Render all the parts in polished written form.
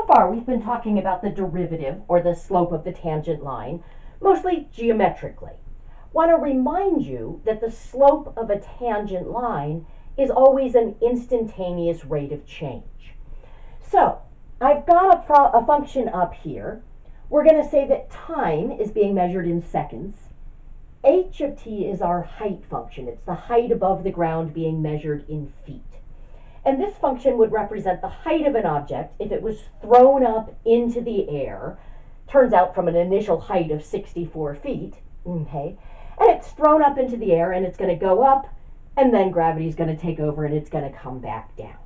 far we've been talking about the derivative, or the slope of the tangent line, mostly geometrically. Want to remind you that the slope of a tangent line is always an instantaneous rate of change. So I've got a function up here. We're going to say that time is being measured in seconds. H of t is our height function. It's the height above the ground being measured in feet. And this function would represent the height of an object if it was thrown up into the air. Turns out from an initial height of 64 feet, okay? And it's thrown up into the air and it's going to go up, and then gravity is going to take over and it's going to come back down.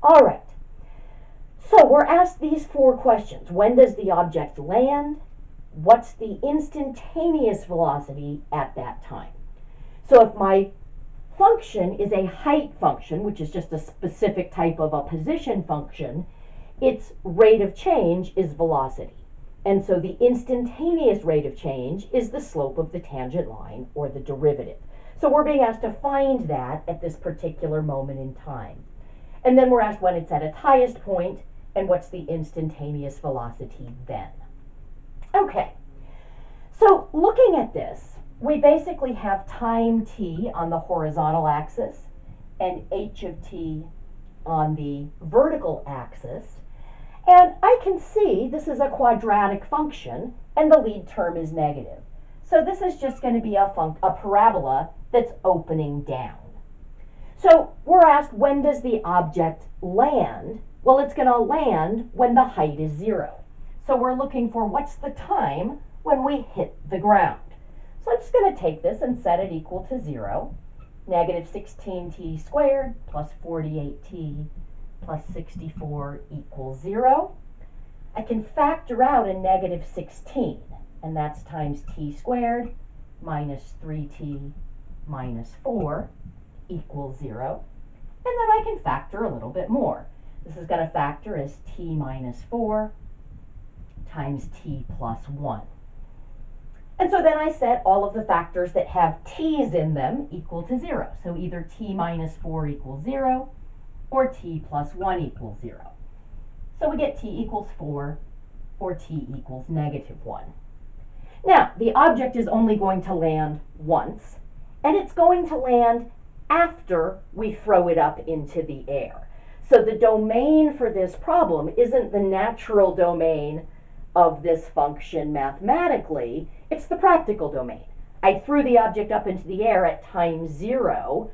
All right. So we're asked these four questions. When does the object land? What's the instantaneous velocity at that time? So if my function is a height function, which is just a specific type of a position function, its rate of change is velocity. And so the instantaneous rate of change is the slope of the tangent line, or the derivative. So we're being asked to find that at this particular moment in time. And then we're asked when it's at its highest point, and what's the instantaneous velocity then. Okay, so looking at this, we basically have time t on the horizontal axis and h of t on the vertical axis. And I can see this is a quadratic function, and the lead term is negative. So this is just going to be a parabola that's opening down. So we're asked, when does the object land? Well, it's going to land when the height is 0. So we're looking for what's the time when we hit the ground. So I'm just going to take this and set it equal to 0. Negative 16t squared plus 48t plus 64 equals 0. I can factor out a negative 16, and that's times t squared minus 3t minus 4 equals 0. And then I can factor a little bit more. This is going to factor as t minus 4 times t plus 1. And so then I set all of the factors that have t's in them equal to 0. So either t minus 4 equals 0 or t plus 1 equals 0. So we get t equals 4 or t equals negative 1. Now, the object is only going to land once, and it's going to land after we throw it up into the air. So the domain for this problem isn't the natural domain of this function mathematically, it's the practical domain. I threw the object up into the air at time 0,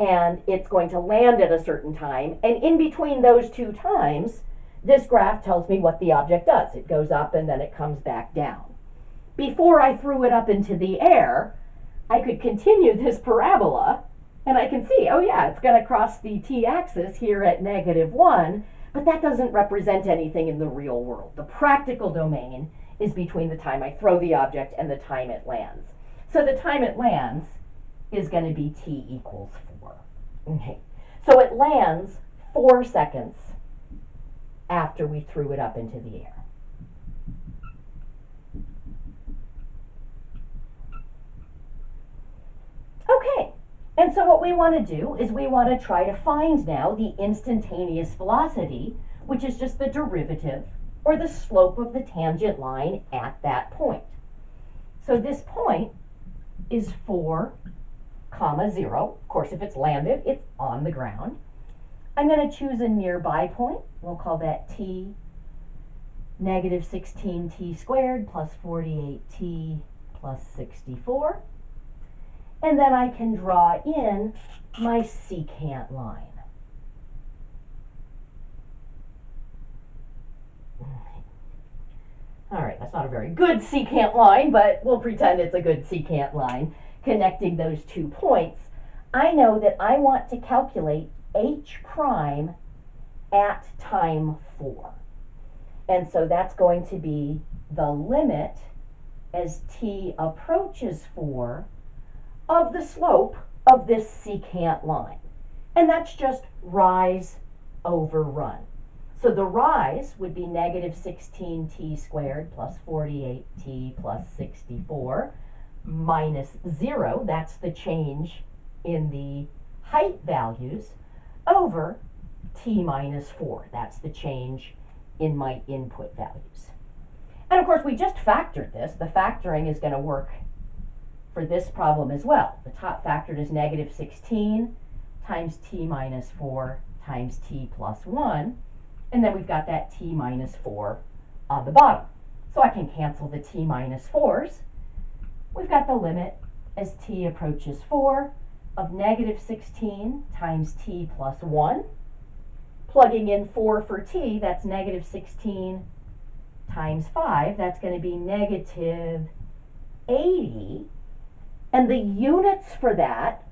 and it's going to land at a certain time, and in between those two times, this graph tells me what the object does. It goes up and then it comes back down. Before I threw it up into the air, I could continue this parabola, and I can see, oh yeah, it's going to cross the t-axis here at negative 1, but that doesn't represent anything in the real world. The practical domain is between the time I throw the object and the time it lands. So the time it lands is going to be t equals 4. Okay. So it lands 4 seconds after we threw it up into the air. Okay. And so what we want to do is we want to try to find now the instantaneous velocity, which is just the derivative or the slope of the tangent line at that point. So this point is 4, 0. Of course, if it's landed, it's on the ground. I'm going to choose a nearby point. We'll call that t, negative 16t squared plus 48t plus 64. And then I can draw in my secant line. All right, that's not a very good secant line, but we'll pretend it's a good secant line connecting those 2 points. I know that I want to calculate h prime at time 4. And so that's going to be the limit as t approaches 4 of the slope of this secant line. And that's just rise over run. So the rise would be negative 16t squared plus 48t plus 64 minus 0. That's the change in the height values over t minus 4. That's the change in my input values. And of course, we just factored this. The factoring is going to work for this problem as well. The top factored is negative 16 times t minus 4 times t plus 1. And then we've got that t minus 4 on the bottom. So I can cancel the t minus 4's. We've got the limit as t approaches 4 of negative 16 times t plus 1. Plugging in 4 for t, that's negative 16 times 5. That's going to be negative 80. And the units for that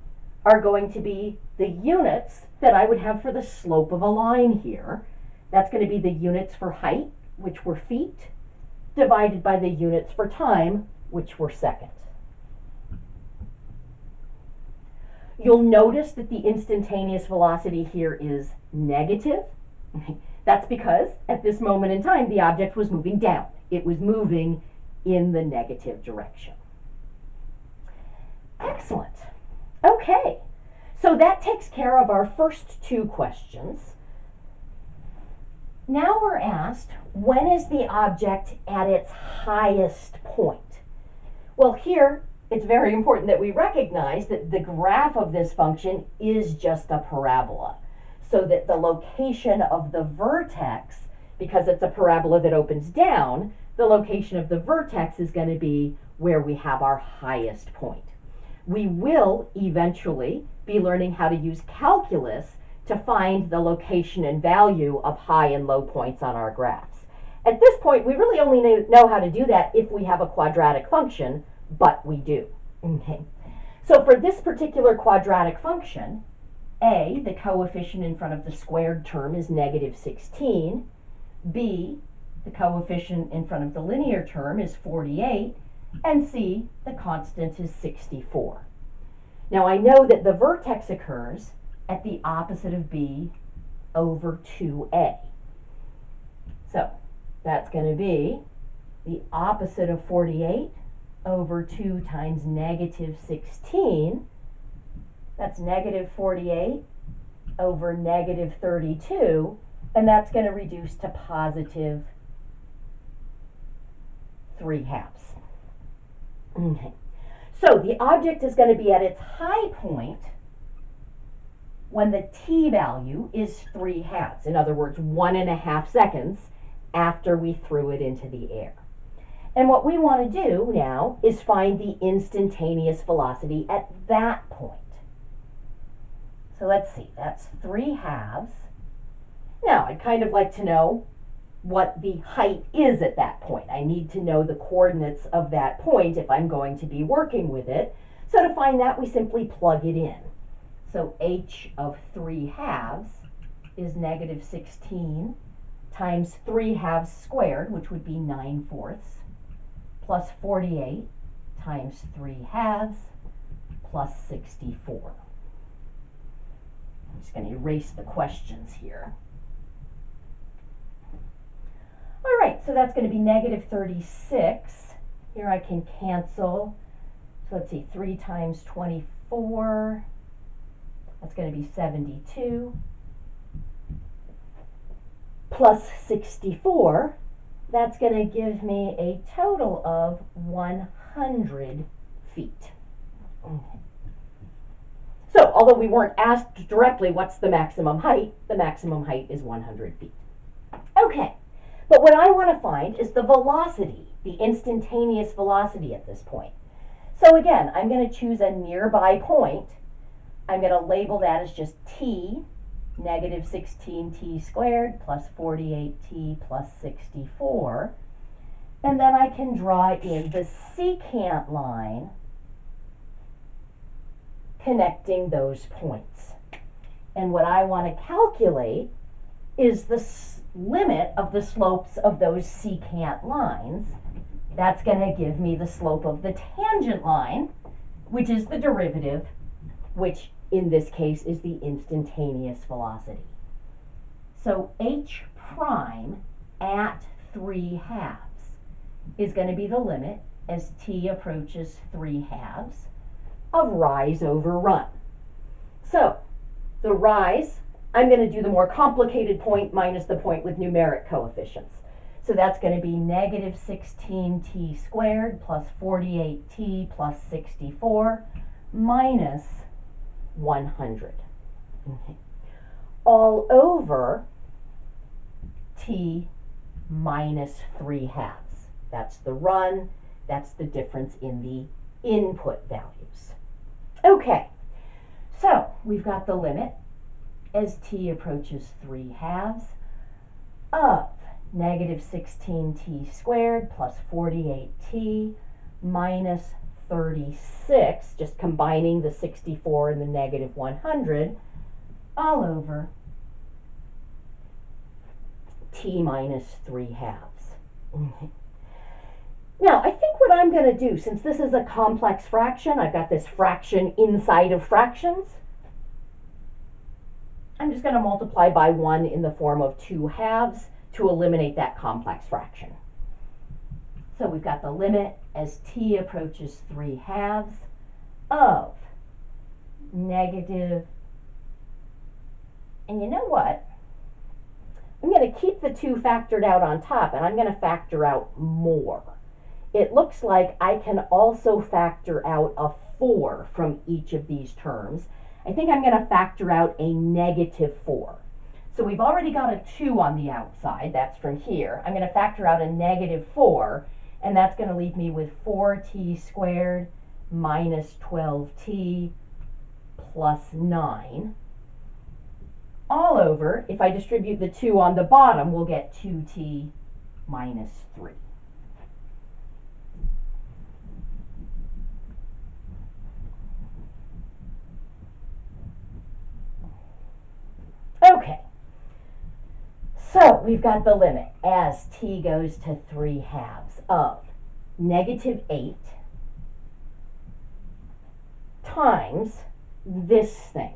are going to be the units that I would have for the slope of a line here. That's going to be the units for height, which were feet, divided by the units for time, which were seconds. You'll notice that the instantaneous velocity here is negative. That's because at this moment in time, the object was moving down. It was moving in the negative direction. Excellent. Okay, so that takes care of our first two questions. Now we're asked, when is the object at its highest point? Well, here, it's very important that we recognize that the graph of this function is just a parabola, so that the location of the vertex, because it's a parabola that opens down, the location of the vertex is going to be where we have our highest point. We will eventually be learning how to use calculus to find the location and value of high and low points on our graphs. At this point, we really only know how to do that if we have a quadratic function, but we do. Okay. So for this particular quadratic function, a, the coefficient in front of the squared term is negative 16, b, the coefficient in front of the linear term is 48, and c, the constant is 64. Now I know that the vertex occurs at the opposite of b over 2a. So that's going to be the opposite of 48 over 2 times negative 16. That's negative 48 over negative 32, and that's going to reduce to positive 3/2. Okay. So the object is going to be at its high point when the t value is 3/2. In other words, 1.5 seconds after we threw it into the air. And what we want to do now is find the instantaneous velocity at that point. So let's see, that's 3/2. Now, I'd kind of like to know what the height is at that point. I need to know the coordinates of that point if I'm going to be working with it. So to find that, we simply plug it in. So h of 3/2 is negative 16 times 3/2 squared, which would be 9/4, plus 48 times 3/2 plus 64. I'm just going to erase the questions here. All right, so that's going to be negative 36. Here I can cancel. So let's see, 3 times 24. That's going to be 72. Plus 64. That's going to give me a total of 100 feet. Okay. So, although we weren't asked directly what's the maximum height is 100 feet. Okay, but what I want to find is the velocity, the instantaneous velocity at this point. So again, I'm going to choose a nearby point. I'm going to label that as just t, negative 16t squared plus 48t plus 64. And then I can draw in the secant line connecting those points. And what I want to calculate is the limit of the slopes of those secant lines. That's going to give me the slope of the tangent line, which is the derivative, which in this case is the instantaneous velocity. So h prime at 3/2 is going to be the limit as t approaches 3/2 of rise over run. So the rise, I'm going to do the more complicated point minus the point with numeric coefficients. So that's going to be negative 16t squared plus 48t plus 64 minus 100. Okay. All over t minus 3/2. That's the run. That's the difference in the input values. Okay, so we've got the limit as t approaches 3/2 of negative 16t squared plus 48t minus 36, just combining the 64 and the negative 100, all over t minus 3/2. Okay. Now, I think what I'm going to do, since this is a complex fraction, I've got this fraction inside of fractions, I'm just going to multiply by 1 in the form of 2/2 to eliminate that complex fraction. So we've got the limit as t approaches 3/2 of negative, and you know what? I'm going to keep the 2 factored out on top, and I'm going to factor out more. It looks like I can also factor out a 4 from each of these terms. I think I'm going to factor out a negative 4. So we've already got a 2 on the outside. That's from here. I'm going to factor out a negative 4, and that's going to leave me with 4t squared minus 12t plus 9. All over, if I distribute the 2 on the bottom, we'll get 2t minus 3. Okay, so we've got the limit as t goes to 3/2 of negative 8 times this thing.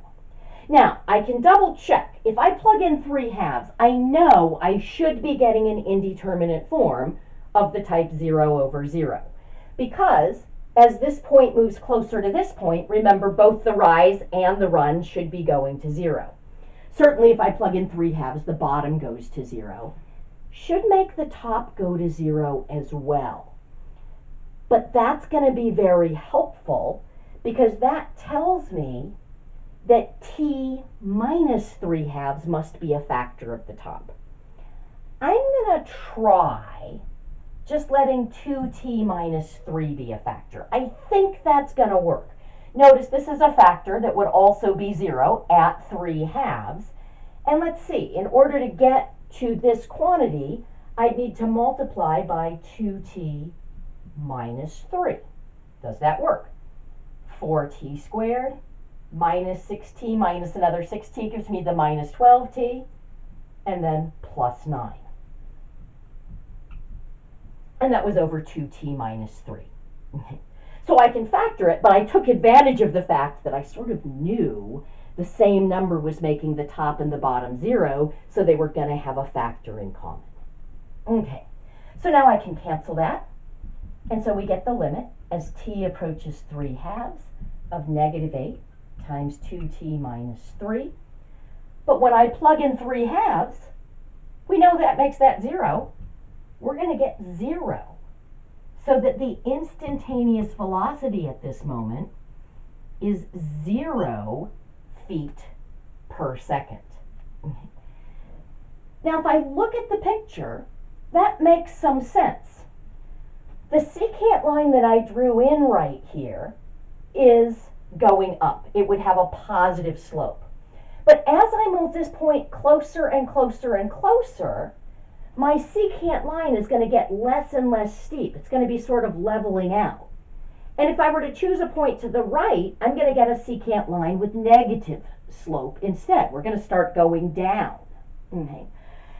Now, I can double check. If I plug in 3/2, I know I should be getting an indeterminate form of the type 0 over 0. Because as this point moves closer to this point, remember both the rise and the run should be going to 0. Certainly if I plug in 3/2, the bottom goes to 0. Should make the top go to 0 as well. But that's going to be very helpful because that tells me that t minus 3/2 must be a factor of the top. I'm going to try just letting 2t minus 3 be a factor. I think that's going to work. Notice this is a factor that would also be 0 at 3/2. And let's see, in order to get to this quantity, I'd need to multiply by 2t minus 3. Does that work? 4t squared minus 6t minus another 6t gives me the minus 12t, and then plus 9. And that was over 2t minus 3. So I can factor it, but I took advantage of the fact that I sort of knew the same number was making the top and the bottom 0, so they were going to have a factor in common. Okay, so now I can cancel that. And so we get the limit as t approaches 3/2 of negative 8 times 2t minus 3. But when I plug in 3/2, we know that makes that 0. We're going to get 0. So that the instantaneous velocity at this moment is 0 feet per second. Now, if I look at the picture, that makes some sense. The secant line that I drew in right here is going up. It would have a positive slope. But as I move this point closer and closer and closer, my secant line is going to get less and less steep. It's going to be sort of leveling out. And if I were to choose a point to the right, I'm going to get a secant line with negative slope instead. We're going to start going down. Okay.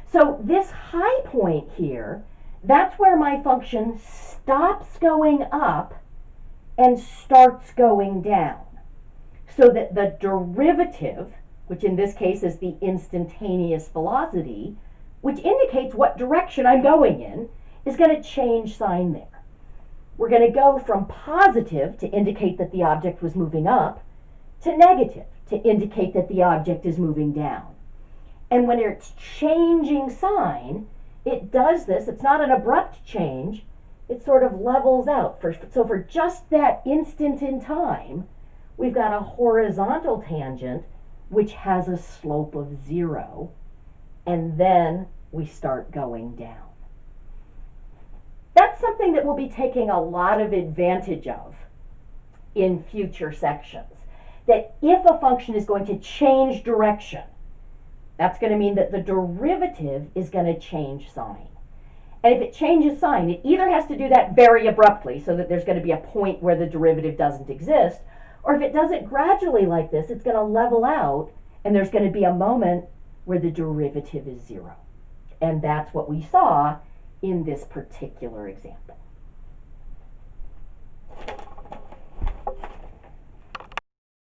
So this high point here, that's where my function stops going up and starts going down. So that the derivative, which in this case is the instantaneous velocity, which indicates what direction I'm going in, is going to change sign there. We're going to go from positive to indicate that the object was moving up to negative to indicate that the object is moving down. And when it's changing sign, it does this. It's not an abrupt change. It sort of levels out. So for just that instant in time, we've got a horizontal tangent which has a slope of 0, and then we start going down. That's something that we'll be taking a lot of advantage of in future sections. That if a function is going to change direction, that's going to mean that the derivative is going to change sign. And if it changes sign, it either has to do that very abruptly, so that there's going to be a point where the derivative doesn't exist, or if it does it gradually like this, it's going to level out, and there's going to be a moment where the derivative is 0. And that's what we saw in this particular example.